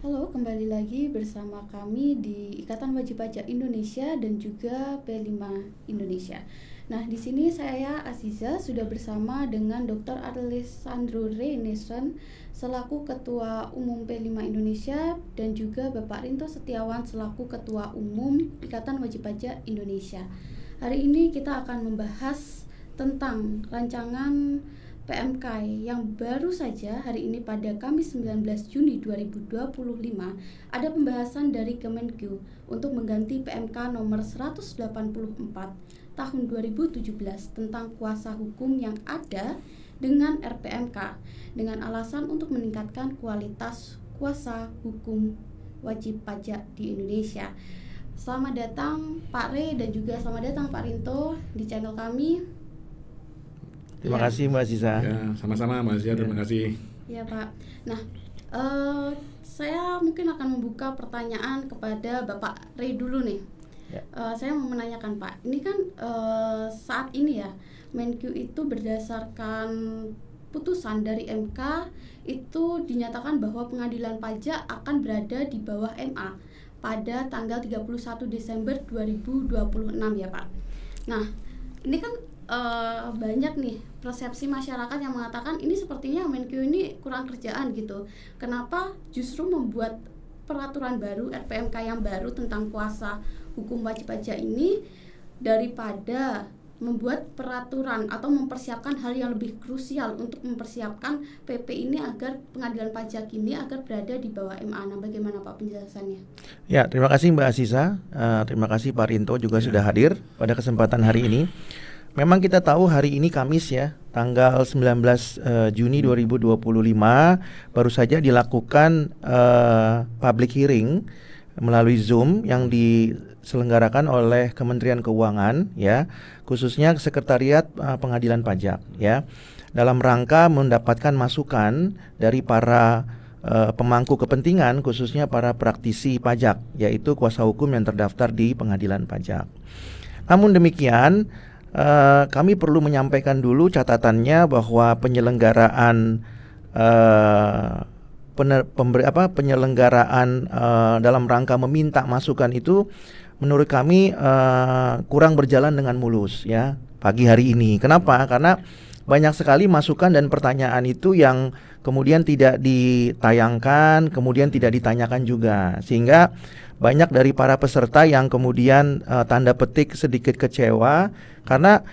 Halo, kembali lagi bersama kami di Ikatan Wajib Pajak Indonesia dan juga P5 Indonesia. Nah, di sini saya Aziza sudah bersama dengan Dr. Alessandro Renesan selaku Ketua Umum P5 Indonesia dan juga Bapak Rinto Setiawan selaku Ketua Umum Ikatan Wajib Pajak Indonesia. Hari ini kita akan membahas tentang rancangan PMK yang baru saja hari ini pada Kamis 19 Juni 2025 ada pembahasan dari Kemenkyu untuk mengganti PMK nomor 184 tahun 2017 tentang kuasa hukum yang ada dengan RPMK dengan alasan untuk meningkatkan kualitas kuasa hukum wajib pajak di Indonesia. Selamat datang Pak Re dan juga selamat datang Pak Rinto di channel kami. Terima kasih Mbak Aziza. Ya, sama-sama Mbak Aziza, terima kasih. Ya Pak. Nah, saya mungkin akan membuka pertanyaan kepada Bapak Ray dulu nih. Ya. Saya mau menanyakan Pak, ini kan saat ini ya Menkyu itu berdasarkan putusan dari MK itu dinyatakan bahwa pengadilan pajak akan berada di bawah MA pada tanggal 31 Desember 2026 ya Pak. Nah, ini kan banyak nih persepsi masyarakat yang mengatakan ini sepertinya Menkyu ini kurang kerjaan gitu. Kenapa justru membuat peraturan baru RPMK yang baru tentang kuasa hukum wajib pajak ini daripada membuat peraturan atau mempersiapkan hal yang lebih krusial untuk mempersiapkan PP ini agar pengadilan pajak ini agar berada di bawah MA. Nah, bagaimana Pak penjelasannya? Ya, terima kasih Mbak Aziza. Terima kasih Pak Rinto juga sudah hadir pada kesempatan hari ini. Memang kita tahu hari ini Kamis ya, tanggal 19 Juni 2025 baru saja dilakukan public hearing melalui Zoom yang diselenggarakan oleh Kementerian Keuangan ya, khususnya Sekretariat Pengadilan Pajak ya, dalam rangka mendapatkan masukan dari para pemangku kepentingan khususnya para praktisi pajak, yaitu kuasa hukum yang terdaftar di Pengadilan Pajak. Namun demikian, kami perlu menyampaikan dulu catatannya bahwa penyelenggaraan dalam rangka meminta masukan itu menurut kami kurang berjalan dengan mulus ya pagi hari ini. Kenapa? Karena banyak sekali masukan dan pertanyaan itu yang kemudian tidak ditayangkan, kemudian tidak ditanyakan juga, sehingga banyak dari para peserta yang kemudian tanda petik sedikit kecewa karena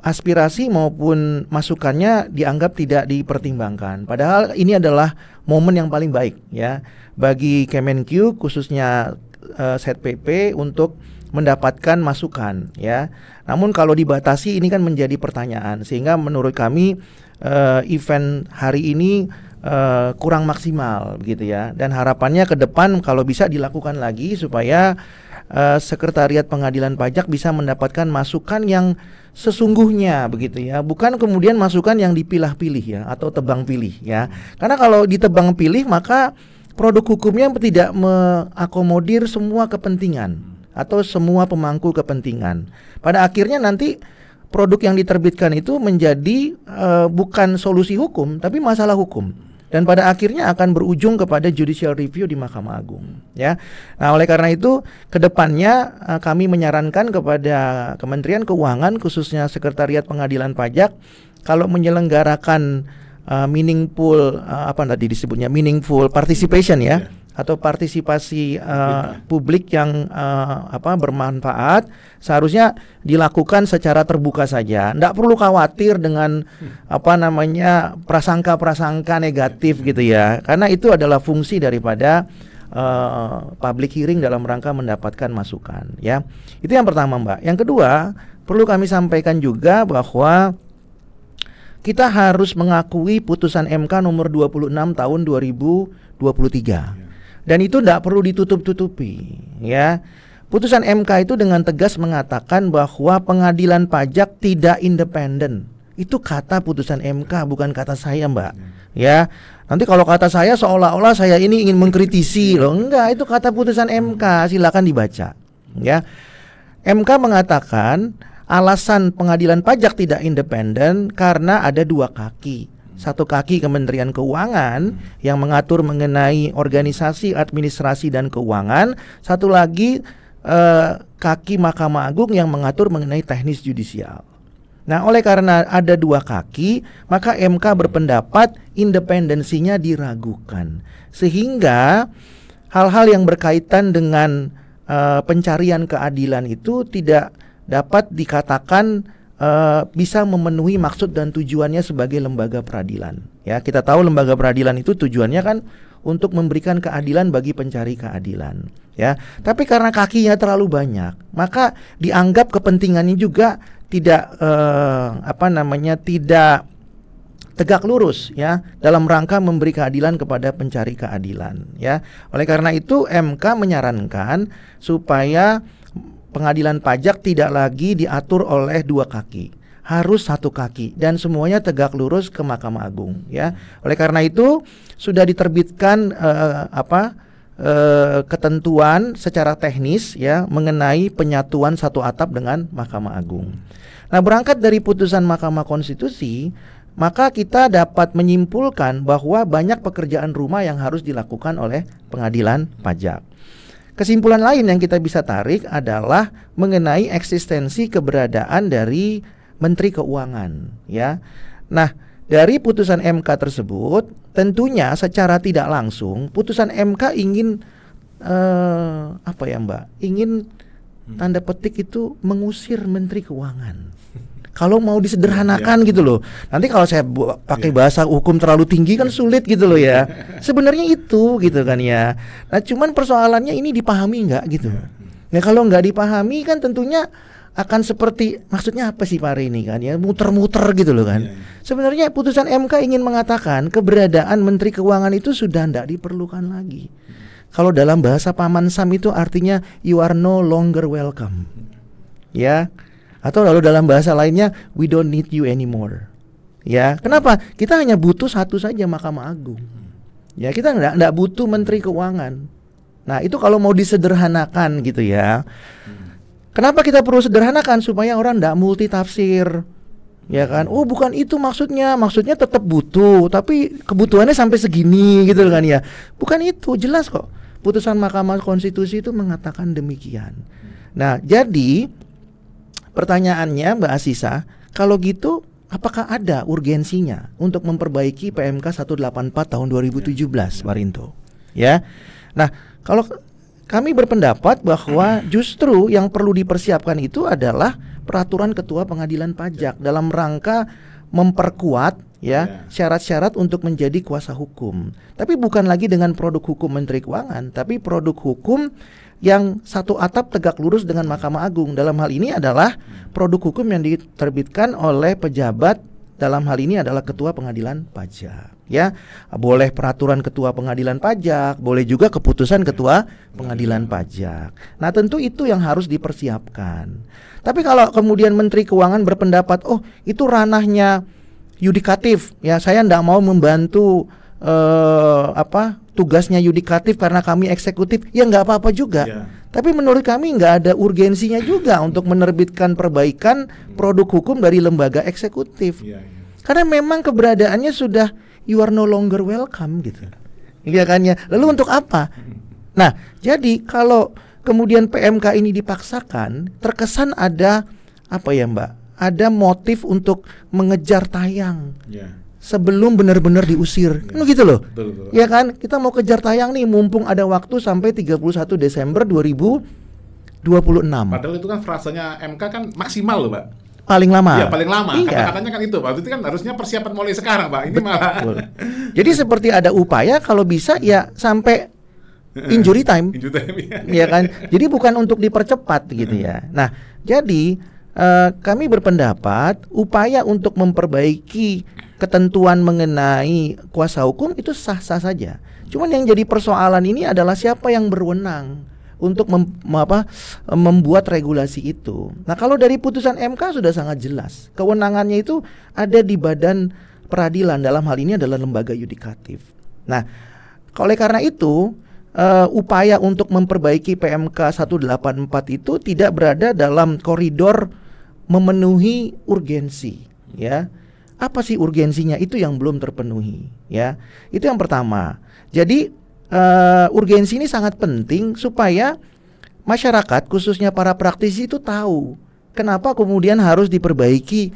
aspirasi maupun masukannya dianggap tidak dipertimbangkan. Padahal ini adalah momen yang paling baik ya bagi Kemenkyu khususnya Set PP untuk mendapatkan masukan ya. Namun kalau dibatasi ini kan menjadi pertanyaan, sehingga menurut kami event hari ini kurang maksimal begitu ya. Dan harapannya ke depan kalau bisa dilakukan lagi supaya Sekretariat Pengadilan Pajak bisa mendapatkan masukan yang sesungguhnya begitu ya, bukan kemudian masukan yang dipilah-pilih ya atau tebang pilih ya. Karena kalau ditebang pilih maka produk hukumnya tidak mengakomodir semua kepentingan atau semua pemangku kepentingan. Pada akhirnya nanti produk yang diterbitkan itu menjadi bukan solusi hukum tapi masalah hukum. Dan pada akhirnya akan berujung kepada judicial review di Mahkamah Agung ya. Nah, oleh karena itu kedepannya kami menyarankan kepada Kementerian Keuangan khususnya Sekretariat Pengadilan Pajak kalau menyelenggarakan meaningful meaningful participation ya, atau partisipasi publik yang bermanfaat, seharusnya dilakukan secara terbuka saja. Nggak perlu khawatir dengan prasangka-prasangka negatif gitu ya, karena itu adalah fungsi daripada public hearing dalam rangka mendapatkan masukan ya. Itu yang pertama Mbak. Yang kedua, perlu kami sampaikan juga bahwa kita harus mengakui putusan MK nomor 26 tahun 2023. Dan itu tidak perlu ditutup-tutupi ya. Putusan MK itu dengan tegas mengatakan bahwa pengadilan pajak tidak independen. Itu kata putusan MK, bukan kata saya Mbak ya. Nanti kalau kata saya seolah-olah saya ini ingin mengkritisi loh. Enggak, itu kata putusan MK, silakan dibaca ya. MK mengatakan alasan pengadilan pajak tidak independen karena ada dua kaki. satu kaki Kementerian Keuangan yang mengatur mengenai organisasi, administrasi dan keuangan, satu lagi kaki Mahkamah Agung yang mengatur mengenai teknis judisial. Nah, oleh karena ada dua kaki, maka MK berpendapat independensinya diragukan, sehingga hal-hal yang berkaitan dengan pencarian keadilan itu tidak dapat dikatakan bisa memenuhi maksud dan tujuannya sebagai lembaga peradilan. Ya, kita tahu lembaga peradilan itu tujuannya kan untuk memberikan keadilan bagi pencari keadilan. Ya, tapi karena kakinya terlalu banyak, maka dianggap kepentingannya juga tidak tidak tegak lurus ya dalam rangka memberi keadilan kepada pencari keadilan ya. Oleh karena itu MK menyarankan supaya pengadilan pajak tidak lagi diatur oleh dua kaki, harus satu kaki dan semuanya tegak lurus ke Mahkamah Agung ya. Oleh karena itu sudah diterbitkan ketentuan secara teknis ya mengenai penyatuan satu atap dengan Mahkamah Agung. Nah, berangkat dari putusan Mahkamah Konstitusi, maka kita dapat menyimpulkan bahwa banyak pekerjaan rumah yang harus dilakukan oleh pengadilan pajak. Kesimpulan lain yang kita bisa tarik adalah mengenai eksistensi keberadaan dari Menteri Keuangan ya. Nah, dari putusan MK tersebut tentunya secara tidak langsung putusan MK ingin ingin tanda petik itu mengusir Menteri Keuangan. Kalau mau disederhanakan gitu loh. Nanti kalau saya pakai bahasa hukum terlalu tinggi kan sulit gitu loh ya. Sebenarnya itu gitu kan ya. Nah, cuman persoalannya ini dipahami nggak gitu. Nah, kalau nggak dipahami kan tentunya akan seperti maksudnya apa sih Pak Ari ini kan ya, muter-muter gitu loh kan. Sebenarnya putusan MK ingin mengatakan keberadaan Menteri Keuangan itu sudah tidak diperlukan lagi. Kalau dalam bahasa Paman Sam itu artinya you are no longer welcome. Ya. Atau lalu dalam bahasa lainnya we don't need you anymore. Ya, kenapa? Kita hanya butuh satu saja Mahkamah Agung. Ya, kita enggak butuh Menteri Keuangan. Nah, itu kalau mau disederhanakan gitu ya. Kenapa kita perlu sederhanakan? Supaya orang enggak multi tafsir. Ya kan? Oh, bukan itu maksudnya. Maksudnya tetap butuh, tapi kebutuhannya sampai segini gitu kan ya. Bukan itu, jelas kok. Putusan Mahkamah Konstitusi itu mengatakan demikian. Nah, jadi pertanyaannya Mbak Asisa, kalau gitu apakah ada urgensinya untuk memperbaiki PMK 184 tahun 2017, Pak Rinto? Ya. Nah, kalau kami berpendapat bahwa justru yang perlu dipersiapkan itu adalah peraturan Ketua Pengadilan Pajak dalam rangka memperkuat ya syarat-syarat untuk menjadi kuasa hukum. Tapi bukan lagi dengan produk hukum Menteri Keuangan, tapi produk hukum yang satu atap tegak lurus dengan Mahkamah Agung. Dalam hal ini adalah produk hukum yang diterbitkan oleh pejabat, dalam hal ini adalah Ketua Pengadilan Pajak. Ya, boleh peraturan Ketua Pengadilan Pajak, boleh juga keputusan Ketua Pengadilan Pajak. Nah, tentu itu yang harus dipersiapkan. Tapi kalau kemudian Menteri Keuangan berpendapat, oh itu ranahnya yudikatif, ya saya tidak mau membantu tugasnya yudikatif karena kami eksekutif, ya nggak apa-apa juga. Tapi menurut kami nggak ada urgensinya juga untuk menerbitkan perbaikan produk hukum dari lembaga eksekutif. Karena memang keberadaannya sudah you are no longer welcome gitu. Iya kan ya. Lalu untuk apa? Nah, jadi kalau kemudian PMK ini dipaksakan, terkesan ada apa ya Mbak? Ada motif untuk mengejar tayang. Sebelum benar-benar diusir. Kan gitu loh. Betul. Ya kan? Kita mau kejar tayang nih mumpung ada waktu sampai 31 Desember 2026. Padahal itu kan frasanya MK kan maksimal loh, Pak. Paling lama. Iya, paling lama. Iya. Kata-katanya kan itu, Pak. Itu kan harusnya persiapan mulai sekarang, Pak. Ini malah. Jadi seperti ada upaya kalau bisa ya sampai injury time. Ya kan? Jadi bukan untuk dipercepat gitu ya. Nah, jadi kami berpendapat upaya untuk memperbaiki ketentuan mengenai kuasa hukum itu sah-sah saja. Cuman yang jadi persoalan ini adalah siapa yang berwenang untuk membuat regulasi itu. Nah, kalau dari putusan MK sudah sangat jelas. Kewenangannya itu ada di badan peradilan, dalam hal ini adalah lembaga yudikatif. Nah, oleh karena itu upaya untuk memperbaiki PMK 184 itu tidak berada dalam koridor memenuhi urgensi, ya. Apa sih urgensinya? Itu yang belum terpenuhi, ya. Itu yang pertama. Jadi urgensi ini sangat penting supaya masyarakat, khususnya para praktisi itu tahu kenapa kemudian harus diperbaiki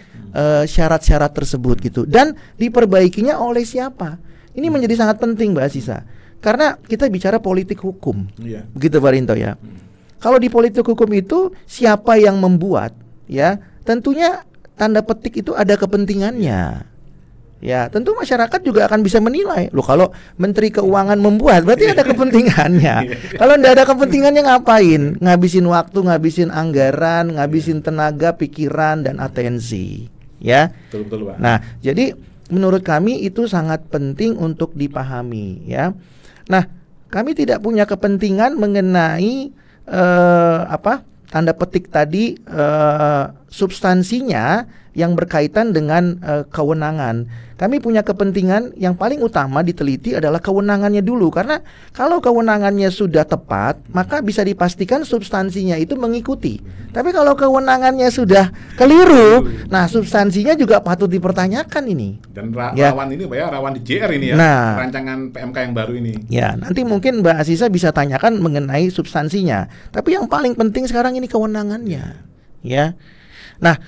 syarat-syarat tersebut gitu, dan diperbaikinya oleh siapa. Ini menjadi sangat penting, Mbak Aziza, karena kita bicara politik hukum, begitu Pak Rinto ya. Kalau di politik hukum itu siapa yang membuat, ya tentunya tanda petik itu ada kepentingannya. Ya, tentu masyarakat juga akan bisa menilai. Loh, kalau Menteri Keuangan membuat, berarti ada kepentingannya. Kalau tidak ada kepentingannya ngapain? Ngabisin waktu, ngabisin anggaran, ngabisin tenaga, pikiran, dan atensi. Ya. Betul, Pak. Nah, jadi menurut kami itu sangat penting untuk dipahami. Ya. Nah, kami tidak punya kepentingan mengenai tanda petik tadi substansinya yang berkaitan dengan kewenangan. Kami punya kepentingan yang paling utama diteliti adalah kewenangannya dulu, karena kalau kewenangannya sudah tepat, maka bisa dipastikan substansinya itu mengikuti. Tapi kalau kewenangannya sudah keliru, nah substansinya juga patut dipertanyakan ini. Dan rawan ini Pak ya, rawan di JR ini ya, rancangan PMK yang baru ini. Ya, nanti mungkin Mbak Aziza bisa tanyakan mengenai substansinya. Tapi yang paling penting sekarang ini kewenangannya. Ya. Nah,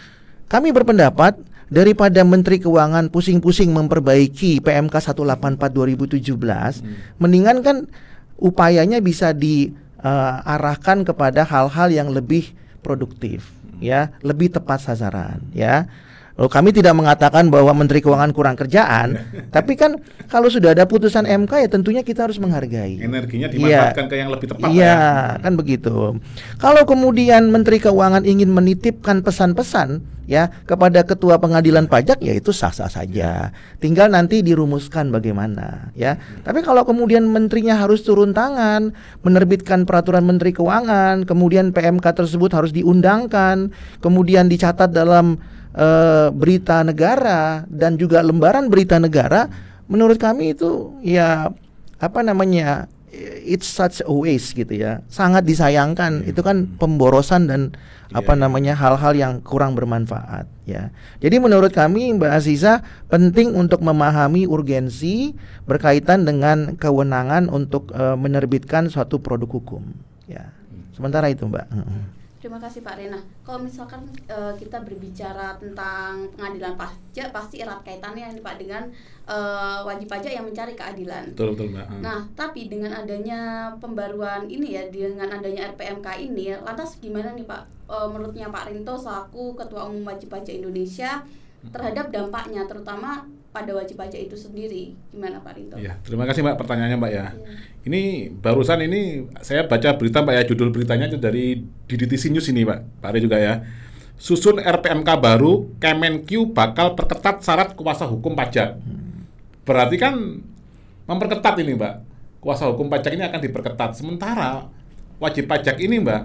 kami berpendapat daripada Menteri Keuangan pusing-pusing memperbaiki PMK 184 2017, mendingan kan upayanya bisa diarahkan kepada hal-hal yang lebih produktif, ya, lebih tepat sasaran, ya. Kami tidak mengatakan bahwa Menteri Keuangan kurang kerjaan, tapi kan kalau sudah ada putusan MK ya tentunya kita harus menghargai. Energinya dimanfaatkan ke yang lebih tepat. Iya, kan begitu. Kalau kemudian Menteri Keuangan ingin menitipkan pesan-pesan ya kepada Ketua Pengadilan Pajak, ya itu sah-sah saja. Tinggal nanti dirumuskan bagaimana, ya. Tapi kalau kemudian menterinya harus turun tangan, menerbitkan peraturan Menteri Keuangan, kemudian PMK tersebut harus diundangkan, kemudian dicatat dalam berita negara dan juga lembaran berita negara, menurut kami itu ya it's such a waste gitu ya, sangat disayangkan. Itu kan pemborosan dan hal-hal yang kurang bermanfaat ya. Jadi menurut kami Mbak Aziza penting untuk memahami urgensi berkaitan dengan kewenangan untuk menerbitkan suatu produk hukum ya. Sementara itu Mbak. Terima kasih Pak Rena. Kalau misalkan kita berbicara tentang pengadilan pajak, pasti erat kaitannya nih Pak dengan wajib pajak yang mencari keadilan. Betul Mbak. Nah, tapi dengan adanya pembaruan ini ya, dengan adanya RPMK ini, lantas gimana nih Pak, menurutnya Pak Rinto selaku Ketua Umum Wajib Pajak Indonesia terhadap dampaknya, terutama pada wajib pajak itu sendiri, gimana Pak Rinto? Ya, terima kasih Mbak pertanyaannya Mbak ya. Ini barusan ini saya baca berita Mbak ya, judul beritanya itu dari DDTC News ini Pak Ari juga ya. Susun RPMK baru, Kemenq bakal perketat syarat kuasa hukum pajak. Berarti kan memperketat ini Mbak. Kuasa hukum pajak ini akan diperketat. Sementara wajib pajak ini Mbak,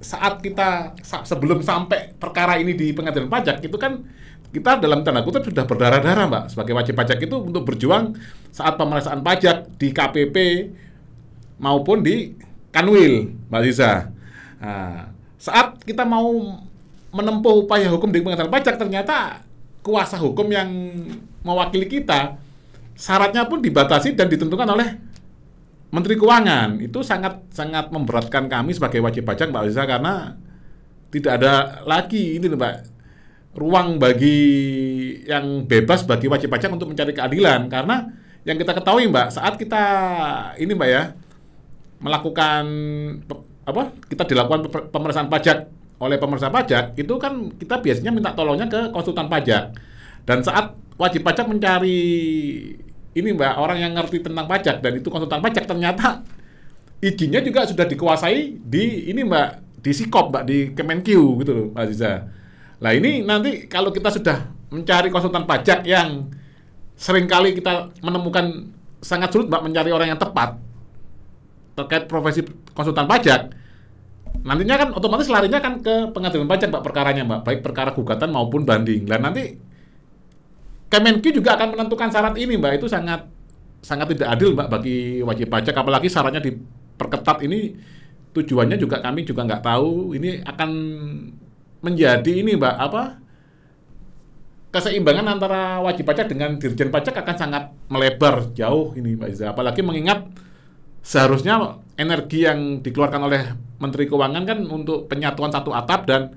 saat kita sebelum sampai perkara ini di pengadilan pajak itu kan kita dalam tanda kutip sudah berdarah-darah Mbak sebagai wajib pajak itu untuk berjuang saat pemeriksaan pajak di KPP maupun di Kanwil Mbak Aziza. Nah, saat kita mau menempuh upaya hukum di pengadilan pajak, ternyata kuasa hukum yang mewakili kita syaratnya pun dibatasi dan ditentukan oleh Menteri Keuangan. Itu sangat memberatkan kami sebagai wajib pajak Mbak Aziza, karena tidak ada lagi ini Mbak ruang bagi yang bebas bagi wajib pajak untuk mencari keadilan. Karena yang kita ketahui Mbak, saat kita ini Mbak ya melakukan kita dilakukan pemeriksaan pajak oleh pemeriksa pajak, itu kan kita biasanya minta tolongnya ke konsultan pajak. Dan saat wajib pajak mencari ini Mbak orang yang ngerti tentang pajak dan itu konsultan pajak, ternyata izinnya juga sudah dikuasai di ini Mbak, di Sikop Mbak, di Kemenq gitu loh Mbak Aziza. Nah ini nanti kalau kita sudah mencari konsultan pajak yang seringkali kita menemukan sangat sulit Mbak mencari orang yang tepat terkait profesi konsultan pajak, nantinya kan otomatis larinya kan ke pengadilan pajak Mbak perkaranya Mbak, baik perkara gugatan maupun banding. Dan nanti Kemenq juga akan menentukan syarat ini Mbak, itu sangat tidak adil Mbak bagi wajib pajak, apalagi syaratnya diperketat ini tujuannya juga kami juga nggak tahu ini akan menjadi ini Mbak keseimbangan antara wajib pajak dengan Dirjen Pajak akan sangat melebar jauh ini Pak Iza. Apalagi mengingat seharusnya energi yang dikeluarkan oleh Menteri Keuangan kan untuk penyatuan satu atap dan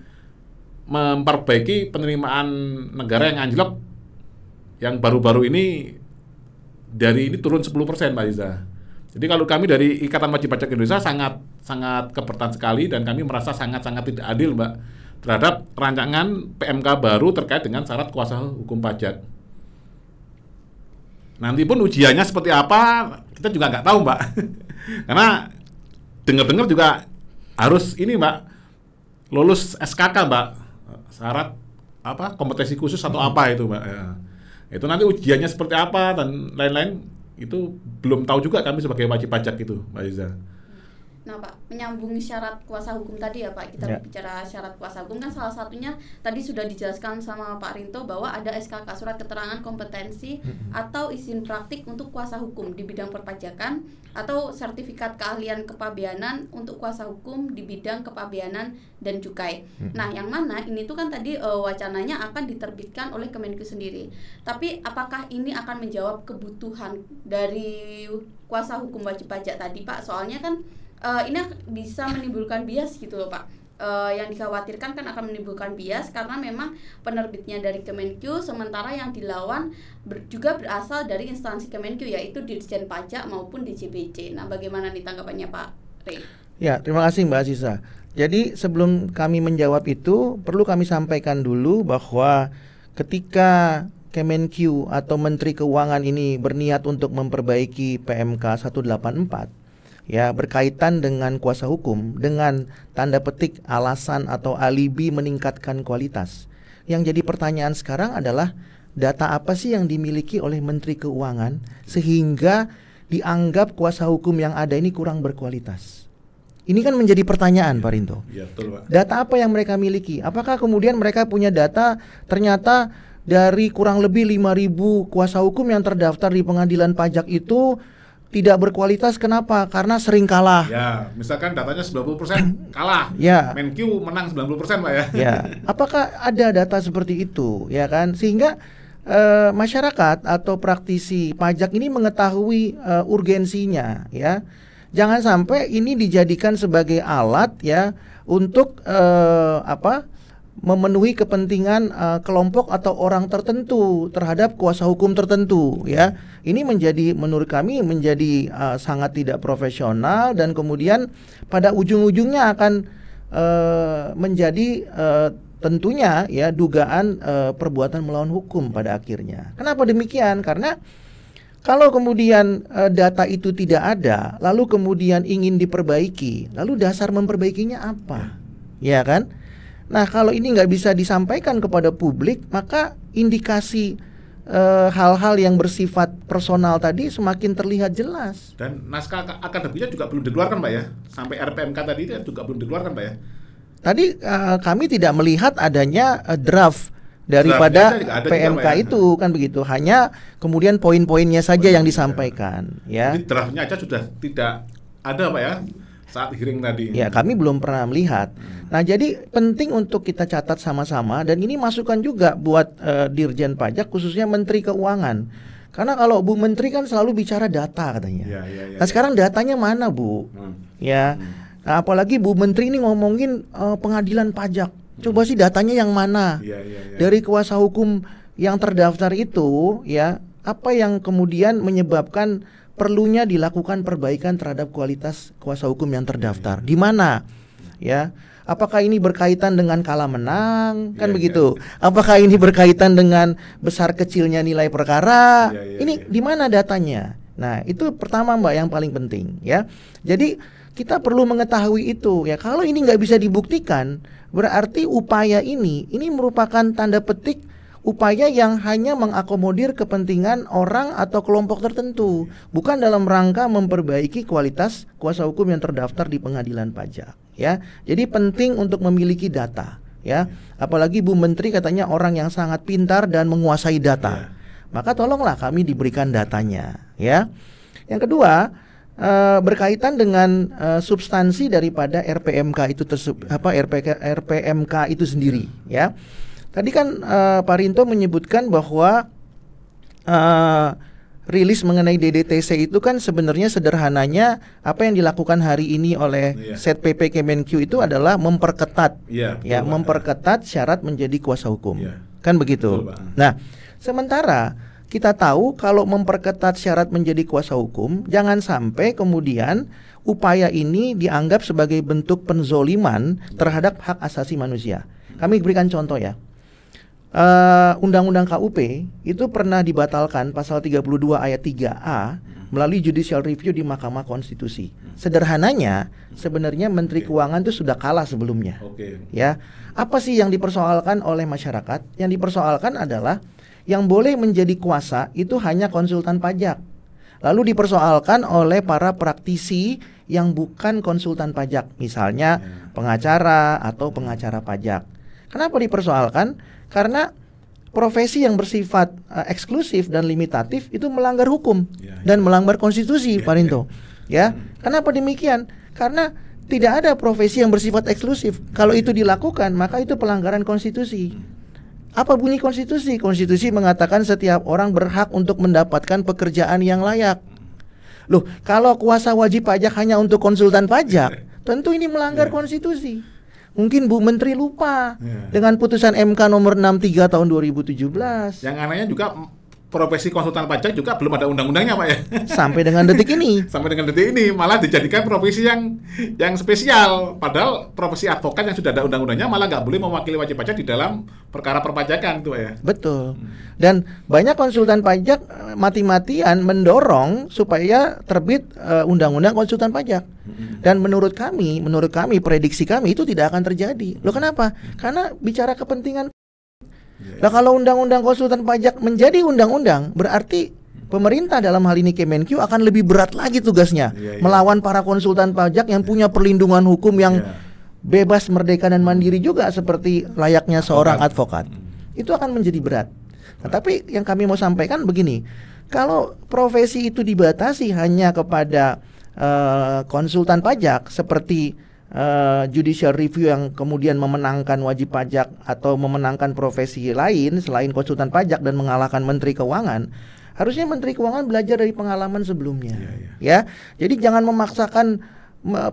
memperbaiki penerimaan negara yang anjlok, yang baru-baru ini dari ini turun 10% Pak Iza. Jadi kalau kami dari Ikatan Wajib Pajak Indonesia sangat keberatan sekali, dan kami merasa sangat-sangat tidak adil Mbak terhadap rancangan PMK baru terkait dengan syarat kuasa hukum pajak. Nanti pun ujiannya seperti apa kita juga nggak tahu Mbak. Karena dengar-dengar juga harus ini Mbak, lulus SKK Mbak, syarat apa kompetensi khusus atau apa itu Mbak. Ya. Itu nanti ujiannya seperti apa dan lain-lain itu belum tahu juga kami sebagai wajib pajak itu Mbak Iza. Nah Pak, menyambung syarat kuasa hukum tadi ya Pak, kita bicara syarat kuasa hukum kan salah satunya tadi sudah dijelaskan sama Pak Rinto bahwa ada SKK, surat keterangan kompetensi atau izin praktik untuk kuasa hukum di bidang perpajakan, atau sertifikat keahlian kepabeanan untuk kuasa hukum di bidang kepabeanan dan cukai. Nah yang mana ini tuh kan tadi wacananya akan diterbitkan oleh Kemenku sendiri. Tapi apakah ini akan menjawab kebutuhan dari kuasa hukum wajib pajak tadi Pak? Soalnya kan ini bisa menimbulkan bias gitu loh Pak. Yang dikhawatirkan kan akan menimbulkan bias karena memang penerbitnya dari Kemenku, sementara yang dilawan juga berasal dari instansi Kemenku, yaitu Dirjen Pajak maupun DJPJ. Nah bagaimana nih tanggapannya Pak Rey? Ya, terima kasih Mbak Aziza. Jadi sebelum kami menjawab itu, perlu kami sampaikan dulu bahwa ketika Kemenku atau Menteri Keuangan ini berniat untuk memperbaiki PMK 184, ya berkaitan dengan kuasa hukum dengan tanda petik alasan atau alibi meningkatkan kualitas. Yang jadi pertanyaan sekarang adalah data apa sih yang dimiliki oleh Menteri Keuangan sehingga dianggap kuasa hukum yang ada ini kurang berkualitas? Ini kan menjadi pertanyaan Pak Rinto. Ya, betul, Pak. Data apa yang mereka miliki? Apakah kemudian mereka punya data ternyata dari kurang lebih 5.000 kuasa hukum yang terdaftar di pengadilan pajak itu tidak berkualitas? Kenapa? Karena sering kalah. Ya, misalkan datanya 90% kalah. Ya. Menq menang 90% Pak ya. Ya. Apakah ada data seperti itu? Ya kan? Sehingga masyarakat atau praktisi pajak ini mengetahui urgensinya, ya. Jangan sampai ini dijadikan sebagai alat ya untuk memenuhi kepentingan kelompok atau orang tertentu terhadap kuasa hukum tertentu ya. Ini menjadi menurut kami menjadi sangat tidak profesional, dan kemudian pada ujung-ujungnya akan menjadi tentunya ya dugaan perbuatan melawan hukum pada akhirnya. Kenapa demikian? Karena kalau kemudian data itu tidak ada, lalu kemudian ingin diperbaiki, lalu dasar memperbaikinya apa? Ya kan? Nah kalau ini nggak bisa disampaikan kepada publik, maka indikasi hal-hal yang bersifat personal tadi semakin terlihat jelas. Dan naskah akademiknya juga belum dikeluarkan Pak ya. Sampai RPMK tadi itu juga belum dikeluarkan Pak ya. Tadi kami tidak melihat adanya draft daripada PMK juga, itu kan begitu. Hanya kemudian poin-poinnya saja yang disampaikan ya. Jadi draftnya aja sudah tidak ada Pak ya saat hearing tadi. Ya, kami belum pernah melihat. Nah, jadi penting untuk kita catat sama-sama, dan ini masukan juga buat Dirjen Pajak khususnya Menteri Keuangan. Karena kalau Bu Menteri kan selalu bicara data katanya. Nah, sekarang datanya mana, Bu? Ya. Nah, apalagi Bu Menteri ini ngomongin pengadilan pajak. Coba sih datanya yang mana? Dari kuasa hukum yang terdaftar itu, ya, apa yang kemudian menyebabkan perlunya dilakukan perbaikan terhadap kualitas kuasa hukum yang terdaftar? Di mana? Ya. Apakah ini berkaitan dengan kalah menang? Kan begitu. Apakah ini berkaitan dengan besar kecilnya nilai perkara? Ini di mana datanya? Nah, itu pertama Mbak yang paling penting ya. Jadi kita perlu mengetahui itu ya. Kalau ini nggak bisa dibuktikan, berarti upaya ini merupakan tanda petik upaya yang hanya mengakomodir kepentingan orang atau kelompok tertentu, bukan dalam rangka memperbaiki kualitas kuasa hukum yang terdaftar di pengadilan pajak ya. Jadi penting untuk memiliki data ya. Apalagi Bu Menteri katanya orang yang sangat pintar dan menguasai data. Maka tolonglah kami diberikan datanya ya. Yang kedua, berkaitan dengan substansi daripada RPMK itu RPMK itu sendiri ya. tadi kan Pak Rinto menyebutkan bahwa rilis mengenai DDTC itu kan sebenarnya sederhananya apa yang dilakukan hari ini oleh Set PP Kemenq itu adalah memperketat, memperketat syarat menjadi kuasa hukum, kan begitu. Betul, nah, sementara kita tahu kalau memperketat syarat menjadi kuasa hukum, jangan sampai kemudian upaya ini dianggap sebagai bentuk penzoliman terhadap hak asasi manusia. Kami berikan contoh ya. Undang-undang KUP itu pernah dibatalkan pasal 32 ayat 3A melalui judicial review di Mahkamah Konstitusi. Sederhananya sebenarnya Menteri Keuangan itu sudah kalah sebelumnya. Ya, apa sih yang dipersoalkan oleh masyarakat? Yang dipersoalkan adalah yang boleh menjadi kuasa itu hanya konsultan pajak. Lalu dipersoalkan oleh para praktisi yang bukan konsultan pajak, misalnya pengacara atau pengacara pajak. Kenapa dipersoalkan? Karena profesi yang bersifat eksklusif dan limitatif itu melanggar hukum dan melanggar konstitusi, Pak Rinto. Ya, kenapa demikian? Karena tidak ada profesi yang bersifat eksklusif. Kalau itu dilakukan, maka itu pelanggaran konstitusi. Apa bunyi konstitusi? Konstitusi mengatakan setiap orang berhak untuk mendapatkan pekerjaan yang layak. Loh, kalau kuasa wajib pajak hanya untuk konsultan pajak, tentu ini melanggar konstitusi. Mungkin Bu Menteri lupa dengan putusan MK nomor 63 tahun 2017. Yang anehnya juga profesi konsultan pajak juga belum ada undang-undangnya, Pak ya. Sampai dengan detik ini. Sampai dengan detik ini malah dijadikan profesi yang spesial. Padahal profesi advokat yang sudah ada undang-undangnya malah nggak boleh mewakili wajib pajak di dalam perkara perpajakan tuh ya. Betul. Dan banyak konsultan pajak mati-matian mendorong supaya terbit undang-undang konsultan pajak. Dan menurut kami prediksi kami itu tidak akan terjadi. Loh kenapa? Karena bicara kepentingan. Nah, kalau undang-undang konsultan pajak menjadi undang-undang, berarti pemerintah dalam hal ini Kemenq akan lebih berat lagi tugasnya melawan para konsultan pajak yang punya perlindungan hukum yang bebas, merdeka dan mandiri juga seperti layaknya seorang advokat. Itu akan menjadi berat. Nah, tapi yang kami mau sampaikan begini, kalau profesi itu dibatasi hanya kepada konsultan pajak seperti judicial review yang kemudian memenangkan wajib pajak atau memenangkan profesi lain selain konsultan pajak dan mengalahkan Menteri Keuangan, harusnya Menteri Keuangan belajar dari pengalaman sebelumnya. Ya, jadi jangan memaksakan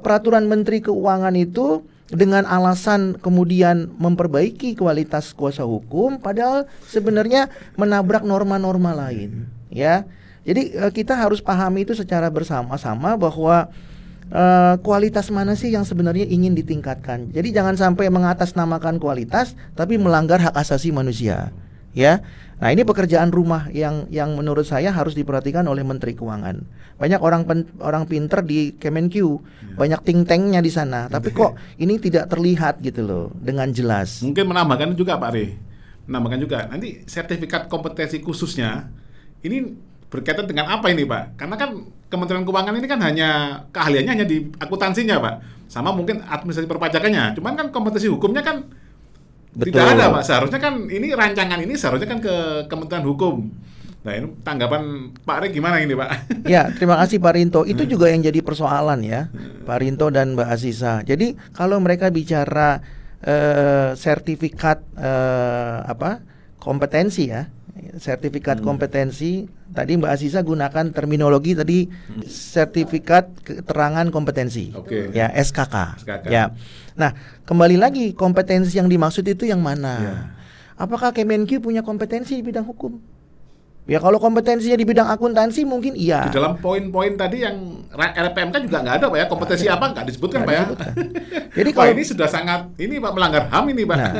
peraturan Menteri Keuangan itu dengan alasan kemudian memperbaiki kualitas kuasa hukum, padahal sebenarnya menabrak norma-norma lain. Ya, jadi kita harus pahami itu secara bersama-sama bahwa kualitas mana sih yang sebenarnya ingin ditingkatkan. Jadi jangan sampai mengatasnamakan kualitas tapi melanggar hak asasi manusia, ya. Nah, ini pekerjaan rumah yang menurut saya harus diperhatikan oleh Menteri Keuangan. Banyak orang pinter di Kemenq, banyak think tanknya di sana, tapi kok ini tidak terlihat gitu loh dengan jelas. Mungkin menambahkan juga Pak Re, menambahkan juga nanti sertifikat kompetensi khususnya ini berkaitan dengan apa ini Pak? Karena kan Kementerian Keuangan ini kan hanya keahliannya hanya di akuntansinya Pak, sama mungkin administrasi perpajakannya. Cuman kan kompetensi hukumnya kan tidak ada Pak. Seharusnya kan ini rancangan ini seharusnya kan ke Kementerian Hukum. Nah, ini tanggapan Pak Re gimana ini Pak? Ya, terima kasih Pak Rinto. Itu juga yang jadi persoalan ya, Pak Rinto dan Mbak Aziza. Jadi kalau mereka bicara sertifikat kompetensi ya, sertifikat kompetensi, tadi Mbak Aziza gunakan terminologi tadi sertifikat keterangan kompetensi, ya SKK. Ya, nah kembali lagi kompetensi yang dimaksud itu yang mana? Apakah Kemenq punya kompetensi di bidang hukum? Ya kalau kompetensinya di bidang akuntansi mungkin iya. Di dalam poin-poin tadi yang RPMK juga nggak ada Pak ya, kompetensi apa nggak disebutkan Pak ya. Jadi kalau ini sudah sangat ini Pak melanggar HAM ini Pak. Nah,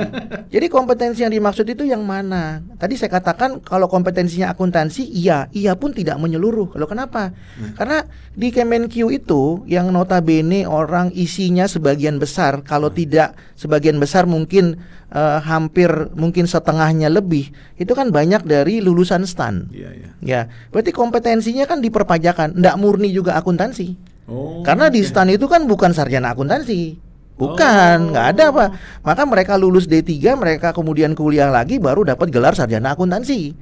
jadi kompetensi yang dimaksud itu yang mana? Tadi saya katakan kalau kompetensinya akuntansi iya pun tidak menyeluruh. Loh kenapa? Karena di Kemenq itu yang notabene orang isinya sebagian besar, kalau tidak sebagian besar mungkin hampir mungkin setengahnya lebih, itu kan banyak dari lulusan STAN. Ya, berarti kompetensinya kan di perpajakan, ndak murni juga akuntansi. Karena di STAN itu kan bukan sarjana akuntansi. Bukan, nggak ada Pak. Maka mereka lulus D3, mereka kemudian kuliah lagi baru dapat gelar sarjana akuntansi.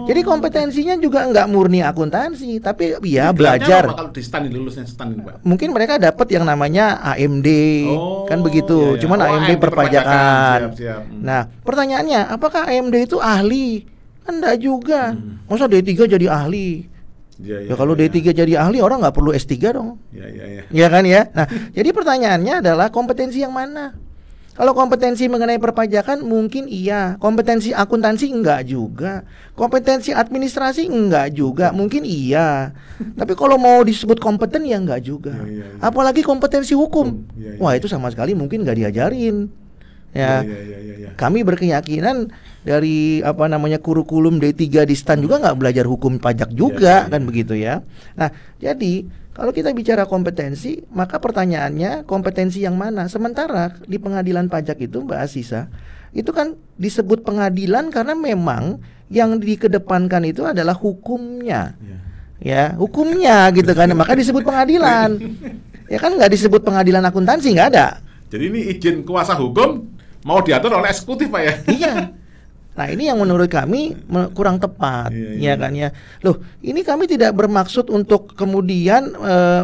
Jadi kompetensinya juga nggak murni akuntansi, tapi ya belajar. Apa kalau di STAN, lulusnya STAN ini, Pak? Mungkin mereka dapat yang namanya AMD, kan begitu. Iya. Cuman AMD perpajakan. Siap. Nah, pertanyaannya, apakah AMD itu ahli? Kan enggak juga. Masa D3 jadi ahli? Ya kalau D3 jadi ahli, orang nggak perlu S3 dong. Ya kan ya. Nah, jadi pertanyaannya adalah kompetensi yang mana? Kalau kompetensi mengenai perpajakan mungkin iya, kompetensi akuntansi enggak juga, kompetensi administrasi enggak juga, mungkin iya. Tapi kalau mau disebut kompeten ya enggak juga. Apalagi kompetensi hukum. Wah, itu sama sekali mungkin nggak diajarin. Ya. Kami berkeyakinan dari kurikulum D3 di STAN juga nggak belajar hukum pajak juga, kan begitu ya. Nah, jadi kalau kita bicara kompetensi, maka pertanyaannya kompetensi yang mana? Sementara di pengadilan pajak itu, Mbak Asisa, itu kan disebut pengadilan karena memang yang dikedepankan itu adalah hukumnya. Ya, hukumnya gitu kan. Maka disebut pengadilan. Ya kan nggak disebut pengadilan akuntansi, nggak ada. Jadi ini izin kuasa hukum mau diatur oleh eksekutif, Pak ya? Iya. Nah, ini yang menurut kami kurang tepat, ya kan ya. Loh, ini kami tidak bermaksud untuk kemudian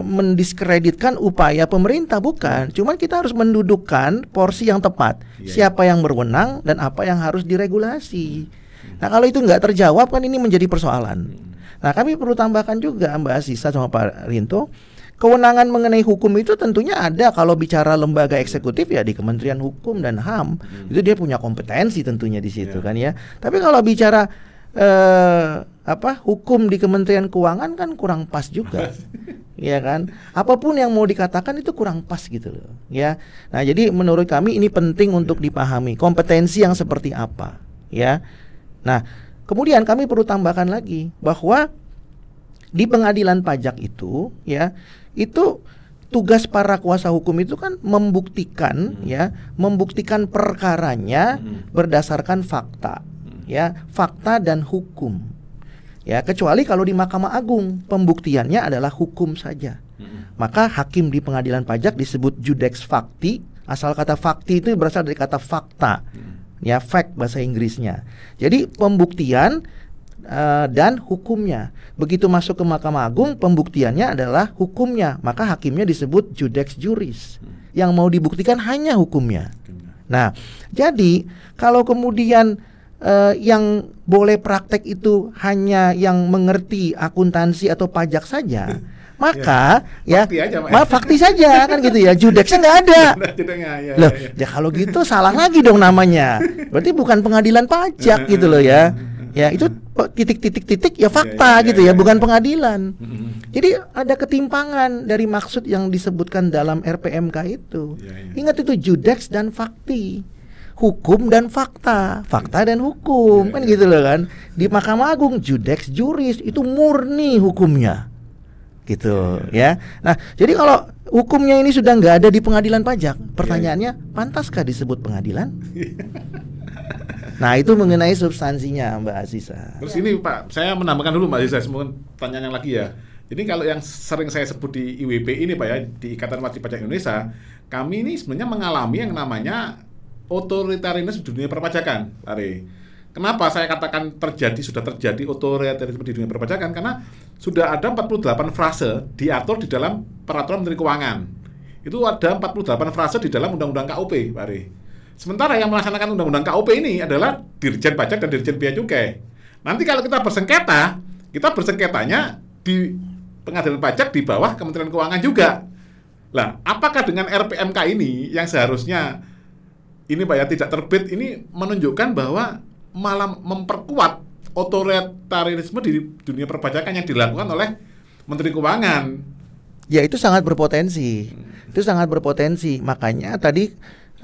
mendiskreditkan upaya pemerintah, bukan. Cuman kita harus mendudukkan porsi yang tepat. Siapa yang berwenang dan apa yang harus diregulasi. Nah, kalau itu nggak terjawab kan ini menjadi persoalan. Nah, kami perlu tambahkan juga, Mbak Asisa sama Pak Rinto, kewenangan mengenai hukum itu tentunya ada. Kalau bicara lembaga eksekutif ya di Kementerian Hukum dan HAM, itu dia punya kompetensi tentunya di situ kan ya. Tapi kalau bicara hukum di Kementerian Keuangan kan kurang pas juga. Ya kan? Apapun yang mau dikatakan itu kurang pas gitu loh, ya. Nah, jadi menurut kami ini penting untuk dipahami kompetensi yang seperti apa, ya. Nah, kemudian kami perlu tambahkan lagi bahwa di pengadilan pajak itu, ya, itu tugas para kuasa hukum itu kan membuktikan, ya, membuktikan perkaranya berdasarkan fakta, ya, fakta dan hukum, ya. Kecuali kalau di Mahkamah Agung pembuktiannya adalah hukum saja, maka hakim di pengadilan pajak disebut judex facti. Asal kata fakti itu berasal dari kata fakta, ya, fact bahasa Inggrisnya. Jadi pembuktian dan hukumnya. Begitu masuk ke Mahkamah Agung, pembuktiannya adalah hukumnya, maka hakimnya disebut judex juris. Yang mau dibuktikan hanya hukumnya. Nah, jadi kalau kemudian yang boleh praktek itu hanya yang mengerti akuntansi atau pajak saja, maka fakti saja kan gitu ya, judexnya nggak ada. Loh, ya kalau gitu salah lagi dong namanya. Berarti bukan pengadilan pajak gitu loh ya. Ya, itu titik-titik ya fakta gitu ya, bukan pengadilan. Jadi ada ketimpangan dari maksud yang disebutkan dalam RPMK itu. Ingat itu judex dan fakti, hukum dan fakta, fakta dan hukum, kan gitu loh kan. Di Mahkamah Agung judex juris, itu murni hukumnya, gitu ya. Nah, jadi kalau hukumnya ini sudah nggak ada di pengadilan pajak, pertanyaannya pantaskah disebut pengadilan? Nah, itu mengenai substansinya, Mbak Asisa. Terus ini Pak, saya menambahkan dulu Mbak Asisa, mungkin pertanyaan yang lagi ya. Jadi kalau yang sering saya sebut di IWP ini Pak ya, di Ikatan Wajib Pajak Indonesia, kami ini sebenarnya mengalami yang namanya otoritarianisme di dunia perpajakan, Pak Ari. Kenapa saya katakan sudah terjadi otoritarianisme di dunia perpajakan? Karena sudah ada 48 frase diatur di dalam Peraturan Menteri Keuangan. Itu ada 48 frase di dalam Undang-Undang KUP, Pak Ari. Sementara yang melaksanakan Undang-Undang KUP ini adalah Dirjen Pajak dan Dirjen Bea Cukai. Nanti kalau kita bersengketanya di Pengadilan Pajak di bawah Kementerian Keuangan juga. Lah, apakah dengan RPMK ini yang seharusnya ini Pak ya tidak terbit, ini menunjukkan bahwa malah memperkuat otoritarianisme di dunia perpajakan yang dilakukan oleh Menteri Keuangan. Ya, itu sangat berpotensi. Itu sangat berpotensi. Makanya tadi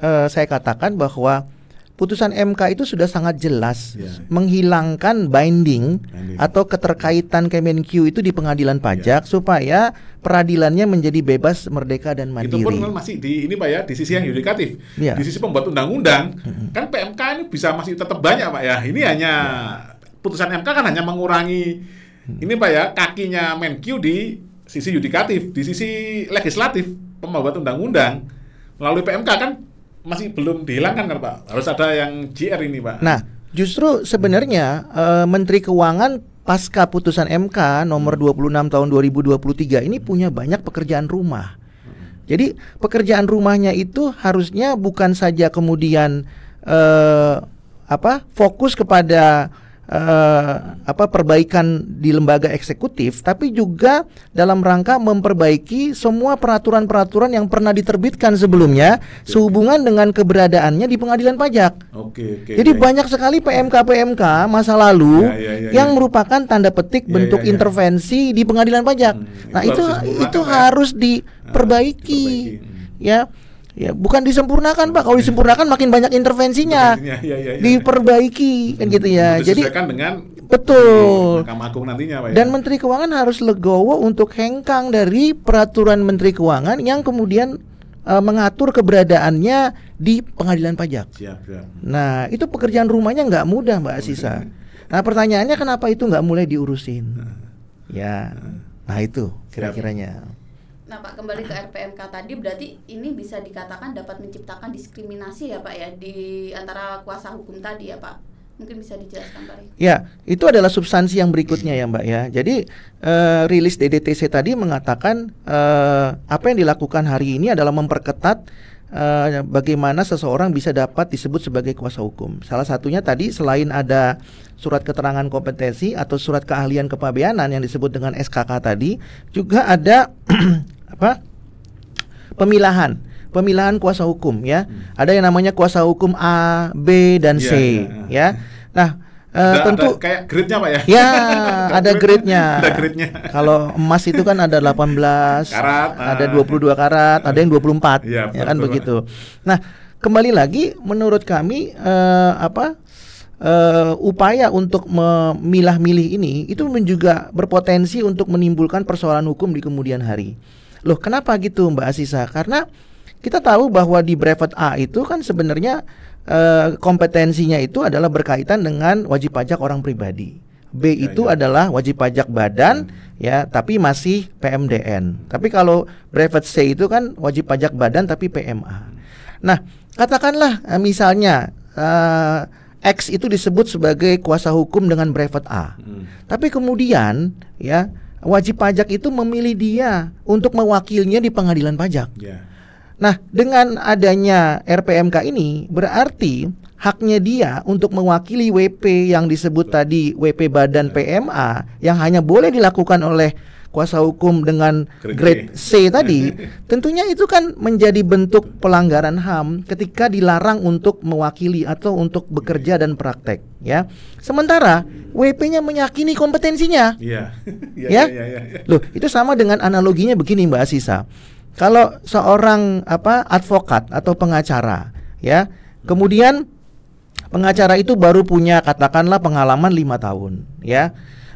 saya katakan bahwa putusan MK itu sudah sangat jelas menghilangkan binding atau keterkaitan Kemenq itu di pengadilan pajak supaya peradilannya menjadi bebas, merdeka dan mandiri. Itu pun masih di ini Pak ya, di sisi yang yudikatif. Di sisi pembuat undang-undang kan PMK ini bisa masih tetap banyak Pak ya. Ini hanya putusan MK kan hanya mengurangi ini Pak ya, kakinya Menq di sisi yudikatif, di sisi legislatif pembuat undang-undang. melalui PMK kan masih belum dihilangkan kan Pak? Harus ada yang JR ini Pak. Nah, justru sebenarnya Menteri Keuangan pasca putusan MK nomor 26 tahun 2023 ini punya banyak pekerjaan rumah. Jadi pekerjaan rumahnya itu harusnya bukan saja kemudian fokus kepada perbaikan di lembaga eksekutif, tapi juga dalam rangka memperbaiki semua peraturan-peraturan yang pernah diterbitkan sebelumnya sehubungan dengan keberadaannya di pengadilan pajak. Jadi banyak sekali PMK masa lalu yang merupakan tanda petik bentuk intervensi di pengadilan pajak. Nah, itu harus diperbaiki. Ya, bukan disempurnakan Pak. Kalau disempurnakan makin banyak intervensinya. Diperbaiki kan gitu ya. Jadi dengan betul. Mahkamah Agung nantinya Pak. Dan Menteri Keuangan harus legowo untuk hengkang dari peraturan Menteri Keuangan yang kemudian mengatur keberadaannya di pengadilan pajak. Siap. Nah, itu pekerjaan rumahnya nggak mudah Mbak Asisa. Nah, pertanyaannya kenapa itu nggak mulai diurusin? Ya, nah itu kira-kiranya. Nah Pak, kembali ke RPMK tadi, berarti ini bisa dikatakan dapat menciptakan diskriminasi ya Pak ya di antara kuasa hukum tadi ya Pak. Mungkin bisa dijelaskan Pak. Ya, itu adalah substansi yang berikutnya ya Mbak ya. Jadi rilis DDTC tadi mengatakan apa yang dilakukan hari ini adalah memperketat bagaimana seseorang bisa dapat disebut sebagai kuasa hukum. Salah satunya tadi selain ada surat keterangan kompetensi atau surat keahlian kepabeanan yang disebut dengan SKK tadi, juga ada pemilahan kuasa hukum ya. Ada yang namanya kuasa hukum A, B dan C ya. Nah, tentu ada kayak grade-nya Pak ya. Ya, ada grade-nya. Ada grade-nya. Kalau emas itu kan ada 18 karat, ada 22 karat, ada yang 24. Ya kan begitu. Nah, kembali lagi menurut kami upaya untuk memilah-milih ini itu juga berpotensi untuk menimbulkan persoalan hukum di kemudian hari. Loh, kenapa gitu Mbak Asisa? Karena kita tahu bahwa di brevet A itu kan sebenarnya kompetensinya itu adalah berkaitan dengan wajib pajak orang pribadi. B itu adalah wajib pajak badan ya, tapi masih PMDN. Tapi kalau brevet C itu kan wajib pajak badan tapi PMA. Nah, katakanlah misalnya X itu disebut sebagai kuasa hukum dengan brevet A. Tapi kemudian ya wajib pajak itu memilih dia untuk mewakilinya di pengadilan pajak. Nah, dengan adanya RPMK ini berarti haknya dia untuk mewakili WP yang disebut tadi WP badan PMA yang hanya boleh dilakukan oleh kuasa hukum dengan grade C tadi, tentunya itu kan menjadi bentuk pelanggaran HAM ketika dilarang untuk mewakili atau untuk bekerja dan praktek ya. Sementara WP-nya meyakini kompetensinya. Ya. Loh, itu sama dengan analoginya begini Mbak Asisa. Kalau seorang advokat atau pengacara ya, kemudian pengacara itu baru punya katakanlah pengalaman 5 tahun ya.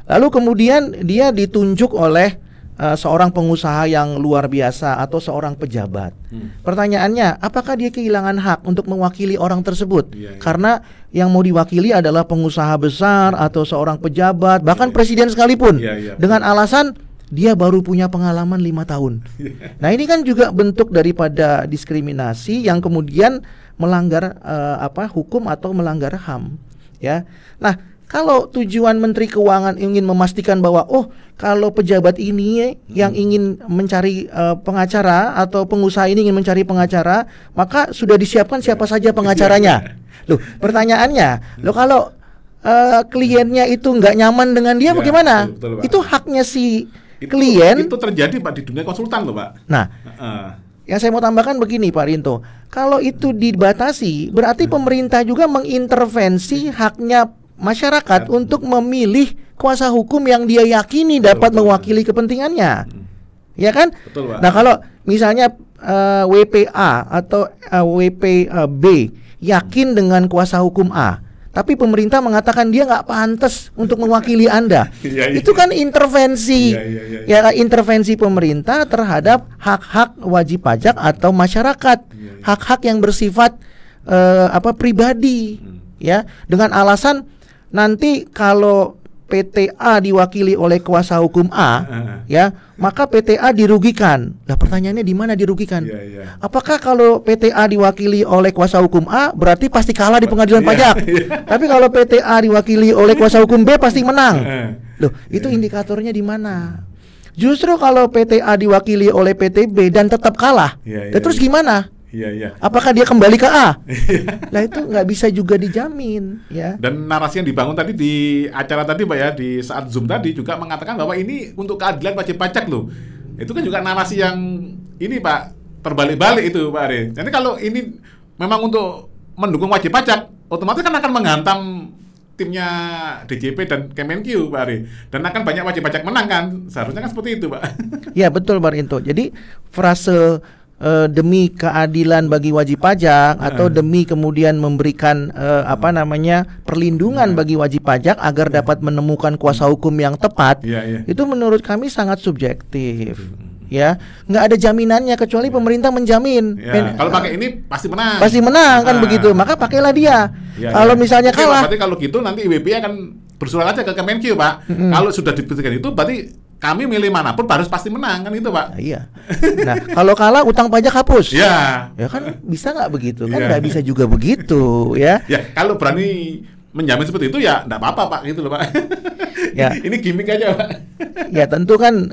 Lalu kemudian dia ditunjuk oleh seorang pengusaha yang luar biasa atau seorang pejabat. Pertanyaannya, apakah dia kehilangan hak untuk mewakili orang tersebut? Karena yang mau diwakili adalah pengusaha besar atau seorang pejabat, bahkan presiden sekalipun. Dengan alasan dia baru punya pengalaman 5 tahun. Nah, ini kan juga bentuk daripada diskriminasi yang kemudian melanggar hukum atau melanggar HAM ya. Nah, kalau tujuan Menteri Keuangan ingin memastikan bahwa kalau pejabat ini yang ingin mencari pengacara atau pengusaha ini ingin mencari pengacara, maka sudah disiapkan siapa saja pengacaranya. Loh, pertanyaannya, kalau kliennya itu nggak nyaman dengan dia bagaimana? Betul, itu haknya si klien. Itu terjadi Pak di dunia konsultan loh Pak. Nah, yang saya mau tambahkan begini Pak Rinto, kalau itu dibatasi berarti pemerintah juga mengintervensi haknya masyarakat untuk memilih kuasa hukum yang dia yakini dapat mewakili kepentingannya. Ya kan? Betul, Pak. Nah, kalau misalnya WPA atau WPB yakin dengan kuasa hukum A, tapi pemerintah mengatakan dia nggak pantas untuk mewakili Anda. Itu kan intervensi. Ya, intervensi pemerintah terhadap hak-hak wajib pajak atau masyarakat. Hak-hak yang bersifat pribadi. Ya, dengan alasan nanti kalau PTA diwakili oleh kuasa hukum A, ya, maka PTA dirugikan. Nah, pertanyaannya di mana dirugikan? Apakah kalau PTA diwakili oleh kuasa hukum A berarti pasti kalah di pengadilan pajak? Tapi kalau PTA diwakili oleh kuasa hukum B pasti menang. Loh, itu indikatornya di mana? Justru kalau PTA diwakili oleh PTB dan tetap kalah, terus gimana? Apakah dia kembali ke A? Nah, itu nggak bisa juga dijamin, ya. Dan narasi yang dibangun tadi di acara tadi, Pak ya, di saat Zoom tadi juga mengatakan bahwa ini untuk keadilan wajib pajak loh. Itu kan juga narasi yang ini, Pak, terbalik-balik itu, Pak Ari. Jadi kalau ini memang untuk mendukung wajib pajak, otomatis kan akan menghantam timnya DJP dan Kemenkyu, Pak Ari. Dan akan banyak wajib pajak menang kan? Seharusnya kan seperti itu, Pak. Ya, betul, Pak Rinto. Jadi frase demi keadilan bagi wajib pajak atau demi kemudian memberikan perlindungan bagi wajib pajak agar dapat menemukan kuasa hukum yang tepat, itu menurut kami sangat subjektif. Ya, nggak ada jaminannya kecuali pemerintah menjamin. Kalau pakai ini pasti menang. Pasti menang kan begitu. Maka pakailah dia. Kalau misalnya kalah, berarti kalau gitu nanti IWP akan bersurat aja ke Kemenkyu, Pak. Kalau sudah dibuktikan itu berarti kami milih manapun harus pasti menang kan itu, Pak. Nah, iya. Nah, kalau kalah utang pajak hapus. Ya kan bisa nggak begitu? Kan nggak bisa juga begitu, ya. Ya, kalau berani menjamin seperti itu ya nggak apa-apa, Pak, gitu loh, Pak. Ya. Ini gimmick aja, Pak. Ya, tentu kan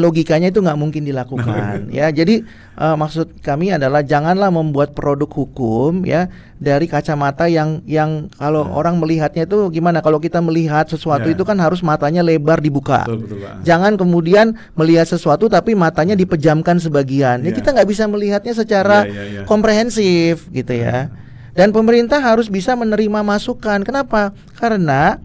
logikanya itu nggak mungkin dilakukan. Ya, jadi maksud kami adalah janganlah membuat produk hukum ya dari kacamata yang kalau orang melihatnya itu gimana? Kalau kita melihat sesuatu itu kan harus matanya lebar dibuka. Betul, Pak. Jangan kemudian melihat sesuatu tapi matanya dipejamkan sebagian. Ya, kita nggak bisa melihatnya secara komprehensif gitu ya. Dan pemerintah harus bisa menerima masukan. Kenapa? Karena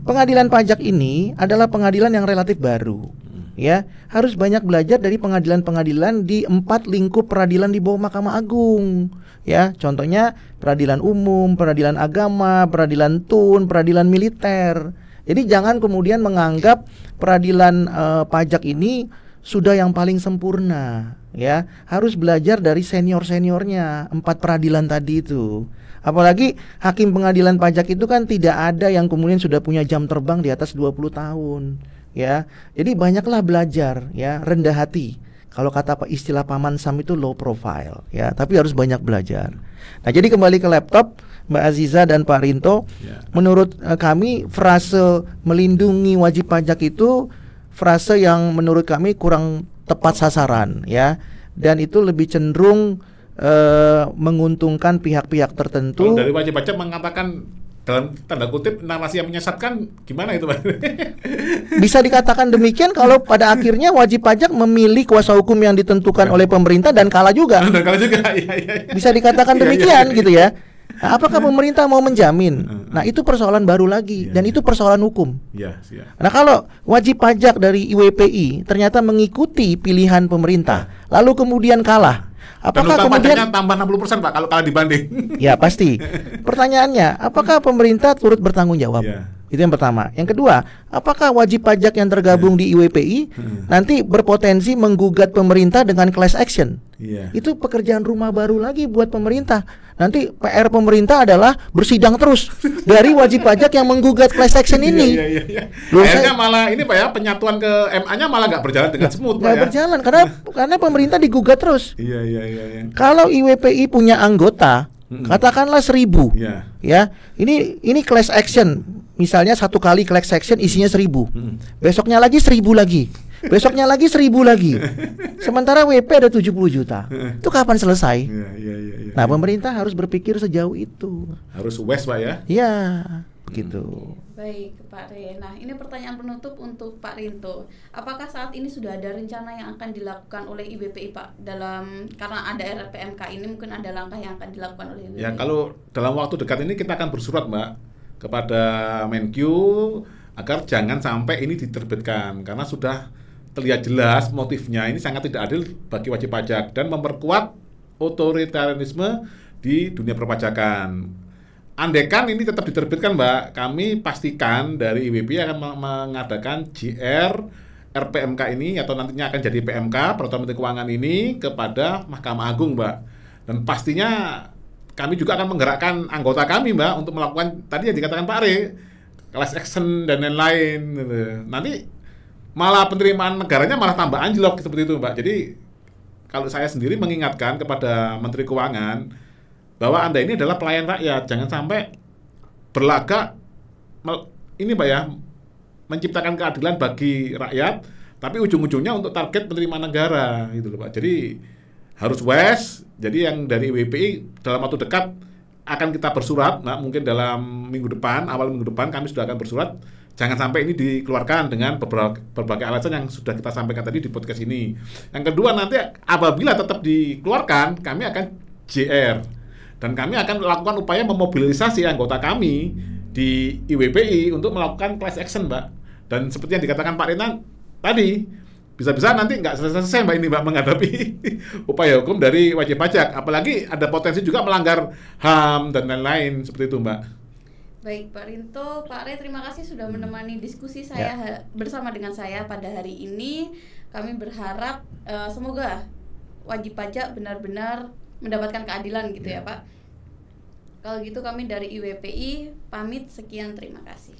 pengadilan pajak ini adalah pengadilan yang relatif baru. Ya, harus banyak belajar dari pengadilan-pengadilan di 4 lingkup peradilan di bawah Mahkamah Agung. Ya, contohnya peradilan umum, peradilan agama, peradilan tun, peradilan militer. Jadi jangan kemudian menganggap peradilan pajak ini sudah yang paling sempurna. Ya, harus belajar dari senior-seniornya 4 peradilan tadi itu. Apalagi hakim pengadilan pajak itu kan tidak ada yang kemudian sudah punya jam terbang di atas 20 tahun. Ya, jadi banyaklah belajar, ya, rendah hati. Kalau kata istilah Paman Sam itu low profile, ya, tapi harus banyak belajar. Nah, jadi kembali ke laptop, Mbak Aziza dan Pak Rinto, menurut kami frase melindungi wajib pajak itu frase yang menurut kami kurang tepat sasaran, ya, dan itu lebih cenderung menguntungkan pihak-pihak tertentu. Kalau dari wajib pajak mengatakan dalam tanda kutip narasi yang menyesatkan, gimana itu, Pak? Bisa dikatakan demikian kalau pada akhirnya wajib pajak memilih kuasa hukum yang ditentukan oleh pemerintah dan kalah juga. Bisa dikatakan demikian gitu ya. Nah, apakah pemerintah mau menjamin? Nah, itu persoalan baru lagi dan itu persoalan hukum. Nah, kalau wajib pajak dari IWPI ternyata mengikuti pilihan pemerintah lalu kemudian kalah, apakah kemudian tambah 60%, Pak, kalau kalah dibanding? Ya, pasti. Pertanyaannya, apakah pemerintah turut bertanggung jawab? Itu yang pertama. Yang kedua, apakah wajib pajak yang tergabung di IWPI nanti berpotensi menggugat pemerintah dengan class action? Itu pekerjaan rumah baru lagi buat pemerintah. Nanti PR pemerintah adalah bersidang terus dari wajib pajak yang menggugat class action ini. Akhirnya malah ini, Pak ya, penyatuan ke MA-nya malah nggak berjalan dengan smooth, Pak, nggak berjalan karena pemerintah digugat terus. Kalau IWPI punya anggota katakanlah 1000, ya, ini class action, misalnya satu kali class action isinya 1000, besoknya lagi 1000 lagi, besoknya lagi 1000 lagi, sementara WP ada 70 juta, itu kapan selesai? Nah, pemerintah harus berpikir sejauh itu, harus west, Pak ya. Iya, begitu. Baik, Pak Re. Nah, ini pertanyaan penutup untuk Pak Rinto. Apakah saat ini sudah ada rencana yang akan dilakukan oleh IWPI, Pak, karena ada RPMK ini mungkin ada langkah yang akan dilakukan oleh IWPI? Ya, kalau dalam waktu dekat ini kita akan bersurat, Mbak, kepada Menkyu agar jangan sampai ini diterbitkan karena sudah terlihat jelas motifnya ini sangat tidak adil bagi wajib pajak dan memperkuat otoritarianisme di dunia perpajakan. Andaikan ini tetap diterbitkan, Mbak, kami pastikan dari IWP akan mengadakan JR RPMK ini atau nantinya akan jadi PMK Peraturan Menteri Keuangan ini kepada Mahkamah Agung, Mbak. Dan pastinya kami juga akan menggerakkan anggota kami, Mbak, untuk melakukan tadi yang dikatakan Pak Ari, class action dan lain-lain gitu. Nanti malah penerimaan negaranya malah tambah anjlok seperti itu, Mbak. Jadi kalau saya sendiri mengingatkan kepada Menteri Keuangan bahwa Anda ini adalah pelayan rakyat, jangan sampai berlagak ini Mbak ya, menciptakan keadilan bagi rakyat, tapi ujung-ujungnya untuk target penerimaan negara gitu loh Pak. Jadi harus wise. Jadi yang dari WPI dalam waktu dekat akan kita bersurat, nah mungkin dalam minggu depan, awal minggu depan kami sudah akan bersurat. Jangan sampai ini dikeluarkan dengan berbagai alasan yang sudah kita sampaikan tadi di podcast ini. Yang kedua, nanti apabila tetap dikeluarkan, kami akan JR. Dan kami akan melakukan upaya memobilisasi anggota kami di IWPI untuk melakukan class action, Mbak. Dan seperti yang dikatakan Pak Renan tadi, bisa-bisa nanti nggak selesai Mbak ini Mbak menghadapi upaya hukum dari wajib pajak. Apalagi ada potensi juga melanggar HAM dan lain-lain seperti itu, Mbak. Baik, Pak Rinto, Pak Re, terima kasih sudah menemani diskusi saya bersama dengan saya pada hari ini. Kami berharap semoga wajib pajak benar-benar mendapatkan keadilan gitu ya Pak. Kalau gitu kami dari IWPI pamit, sekian, terima kasih.